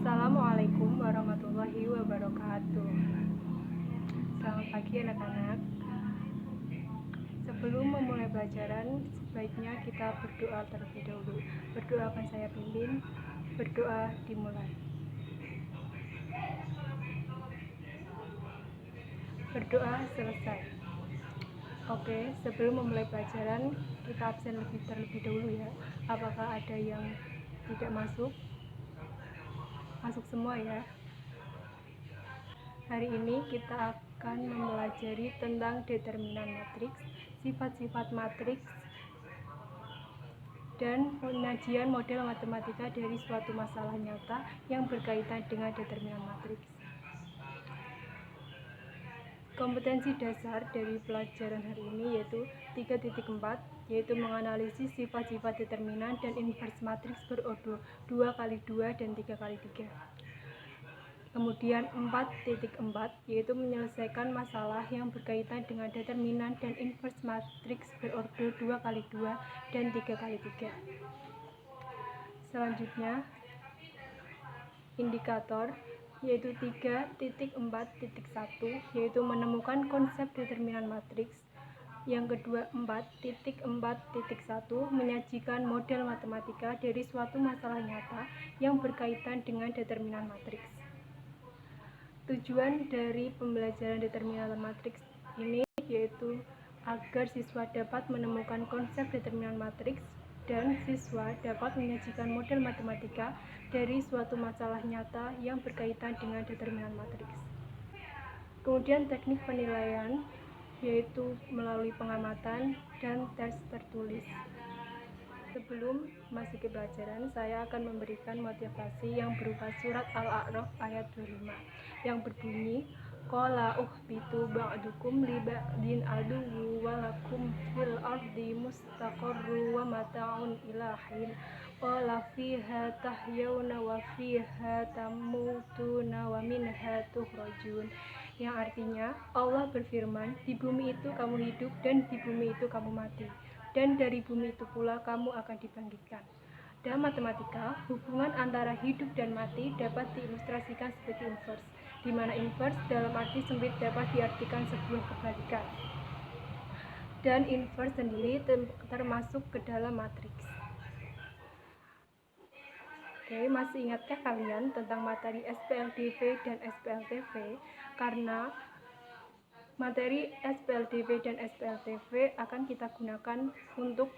Assalamualaikum warahmatullahi wabarakatuh. Selamat pagi anak-anak. Sebelum memulai pelajaran, sebaiknya kita berdoa terlebih dahulu. Berdoa akan saya pimpin. Berdoa dimulai. Berdoa selesai. Oke, sebelum memulai pelajaran, kita absen terlebih dahulu ya. Apakah ada yang tidak masuk? Masuk semua ya. Hari ini kita akan mempelajari tentang determinan matriks, sifat-sifat matriks, dan penyajian model matematika dari suatu masalah nyata yang berkaitan dengan determinan matriks. Kompetensi dasar dari pelajaran hari ini yaitu 3.4, yaitu menganalisis sifat-sifat determinan dan inverse matriks berordo 2x2 dan 3x3. Kemudian 4.4 yaitu menyelesaikan masalah yang berkaitan dengan determinan dan inverse matriks berordo 2x2 dan 3x3. Selanjutnya indikator yaitu 3.4.1 yaitu menemukan konsep determinan matriks. Yang kedua 4.4.1 menyajikan model matematika dari suatu masalah nyata yang berkaitan dengan determinan matriks. Tujuan dari pembelajaran determinan matriks ini yaitu agar siswa dapat menemukan konsep determinan matriks dan siswa dapat menyajikan model matematika dari suatu masalah nyata yang berkaitan dengan determinan matriks. Kemudian teknik penilaian yaitu melalui pengamatan dan tes tertulis. Sebelum masuk ke pelajaran, saya akan memberikan motivasi yang berupa surat Al-A'raf ayat 25 yang berbunyi qala uhbitu ba'dukum li ba'din aduwwu wa lakum fil ardi mustaqarru wa mata'un ila hin qala fiha tahyawna wa fiha tamutuna wa minha tukhrajun, yang artinya Allah berfirman, di bumi itu kamu hidup dan di bumi itu kamu mati, dan dari bumi itu pula kamu akan dibangkitkan. Dalam matematika, hubungan antara hidup dan mati dapat diilustrasikan sebagai inverse, di mana inverse dalam arti sempit dapat diartikan sebuah kebalikan. Dan inverse sendiri termasuk ke dalam matriks. Oke, masih ingatkah kalian tentang materi SPLDV dan SPLTV? Karena materi SPLDV dan SPLTV akan kita gunakan untuk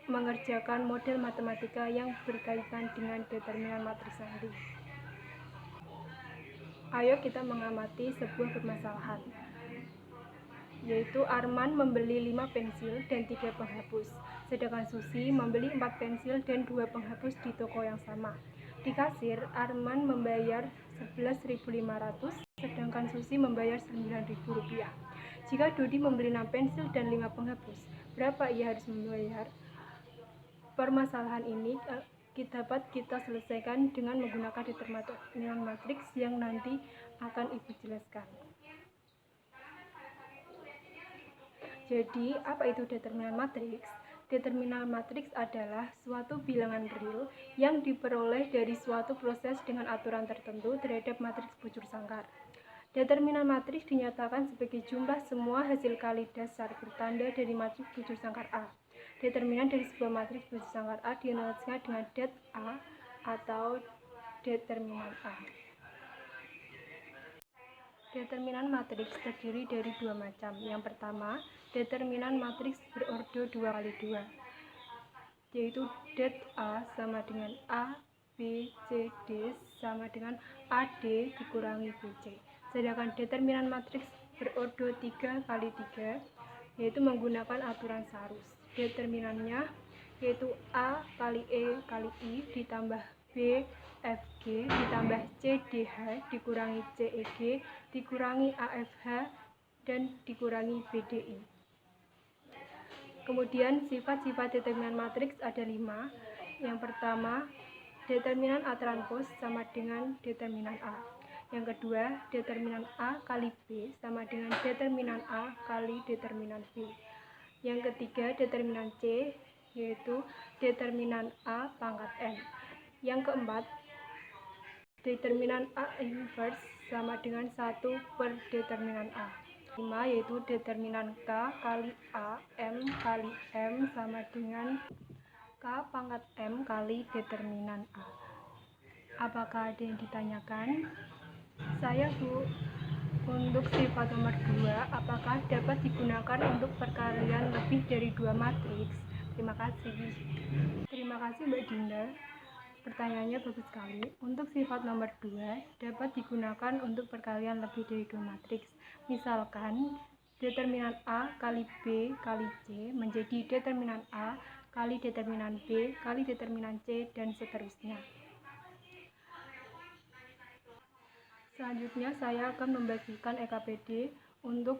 mengerjakan model matematika yang berkaitan dengan determinan matriks nanti. Ayo kita mengamati sebuah permasalahan, yaitu Arman membeli 5 pensil dan 3 penghapus, sedangkan Susi membeli 4 pensil dan 2 penghapus di toko yang sama. Di kasir, Arman membayar 11.500, sedangkan Susi membayar Rp9.000. Jika Dodi membeli 6 pensil dan 5 penghapus, berapa ia harus membayar? Permasalahan ini dapat kita selesaikan dengan menggunakan determinan matriks yang nanti akan Ibu jelaskan. Jadi, apa itu determinan matriks? Determinan matriks adalah suatu bilangan real yang diperoleh dari suatu proses dengan aturan tertentu terhadap matriks bujur sangkar. Determinan matriks dinyatakan sebagai jumlah semua hasil kali dasar bertanda dari matriks bujur sangkar A. Determinan dari sebuah matriks bujur sangkar A dinotasikan dengan det A atau determinan A. Determinan matriks terdiri dari dua macam. Yang pertama, determinan matriks berordo 2x2, yaitu det A sama dengan A, B, C, D sama dengan AD dikurangi BC. Sedangkan determinan matriks berordo 3x3 yaitu menggunakan aturan Sarus. Determinannya yaitu A kali E kali I ditambah B FG ditambah CDH dikurangi CEG dikurangi AFH dan dikurangi BDI. Kemudian sifat-sifat determinan matriks ada 5. Yang pertama, determinan A transpos sama dengan determinan A. Yang kedua, determinan A kali B sama dengan determinan A kali determinan B. Yang ketiga, determinan C yaitu determinan A pangkat N. Yang keempat, Determinan A inverse sama dengan 1 per determinan A. 5 yaitu determinan K kali A M kali M sama dengan K pangkat M kali determinan A. Apakah ada yang ditanyakan? Saya Bu, untuk sifat nomor 2, apakah dapat digunakan untuk perkalian lebih dari 2 matriks? Terima kasih. Terima kasih Mbak Dinda. Pertanyaannya bagus sekali. Untuk sifat nomor 2 dapat digunakan untuk perkalian lebih dari 2 matriks. Misalkan determinan A kali B kali C menjadi determinan A kali determinan B kali determinan C dan seterusnya. Selanjutnya saya akan membagikan EKPD untuk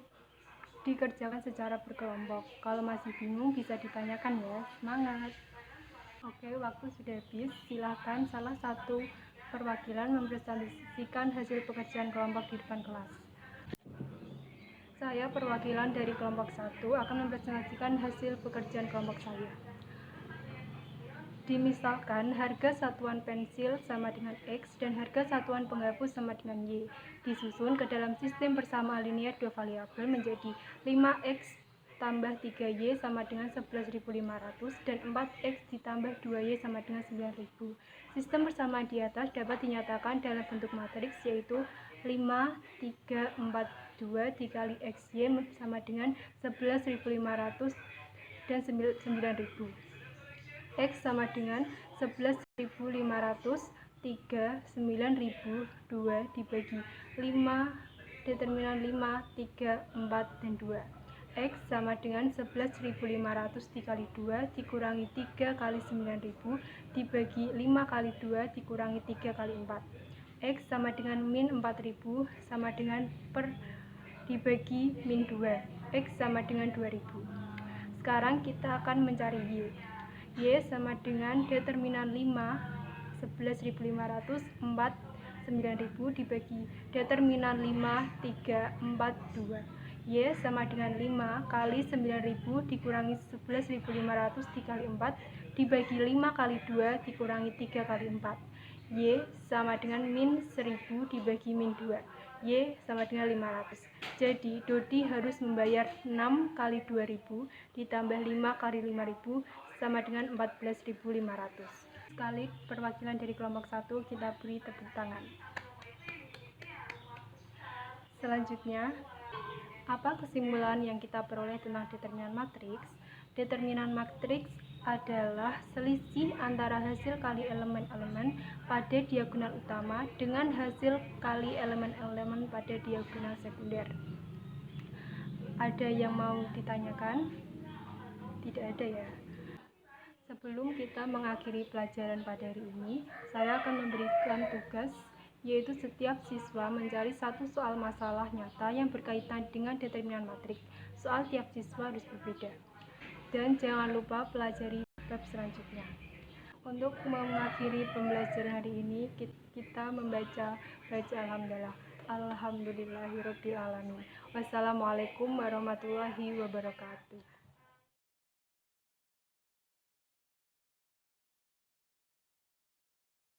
dikerjakan secara berkelompok. Kalau masih bingung bisa ditanyakan ya. Semangat! Oke, waktu sudah habis. Silakan salah satu perwakilan mempresentasikan hasil pekerjaan kelompok di depan kelas. Saya perwakilan dari kelompok 1 akan mempresentasikan hasil pekerjaan kelompok saya. Dimisalkan harga satuan pensil sama dengan X dan harga satuan penghapus sama dengan Y. Disusun ke dalam sistem persamaan linear dua variabel menjadi 5X tambah 3Y sama dengan 11.500 dan 4X ditambah 2Y sama dengan 9.000. Sistem persamaan di atas dapat dinyatakan dalam bentuk matriks yaitu 5, 3, 4, 2 dikali XY sama dengan 11.500 dan 9.000. X sama dengan 11.500, 3, 9.000, 2 dibagi 5, determinan 5, 3, 4, dan 2. X sama dengan 11.500 dikali 2 dikurangi 3 kali 9.000 dibagi 5 kali 2 dikurangi 3 kali 4. X sama dengan min 4.000 sama dengan per dibagi min 2. X sama dengan 2.000. Sekarang kita akan mencari Y. Y sama dengan determinan 5, 11.500, 4, 9.000 dibagi determinan 5, 3, 4, 2. Y sama dengan 5 kali 9.000 dikurangi 11.500 dikali 4 dibagi 5 kali 2 dikurangi 3 kali 4. Y sama dengan min 1.000 dibagi min 2. Y sama dengan 500. Jadi Dodi harus membayar 6 kali 2.000 ditambah 5 kali 5.000 sama dengan 14.500. Sekali perwakilan dari kelompok 1 kita beri tepuk tangan. Selanjutnya, apa kesimpulan yang kita peroleh tentang determinan matriks? Determinan matriks adalah selisih antara hasil kali elemen-elemen pada diagonal utama dengan hasil kali elemen-elemen pada diagonal sekunder. Ada yang mau ditanyakan? Tidak ada ya. Sebelum kita mengakhiri pelajaran pada hari ini, saya akan memberikan tugas, yaitu setiap siswa mencari satu soal masalah nyata yang berkaitan dengan determinan matriks. Soal tiap siswa harus berbeda. Dan jangan lupa pelajari bab selanjutnya. Untuk mengakhiri pembelajaran hari ini, kita membaca Alhamdulillah. Alhamdulillahirabbil alamin. Wassalamualaikum warahmatullahi wabarakatuh.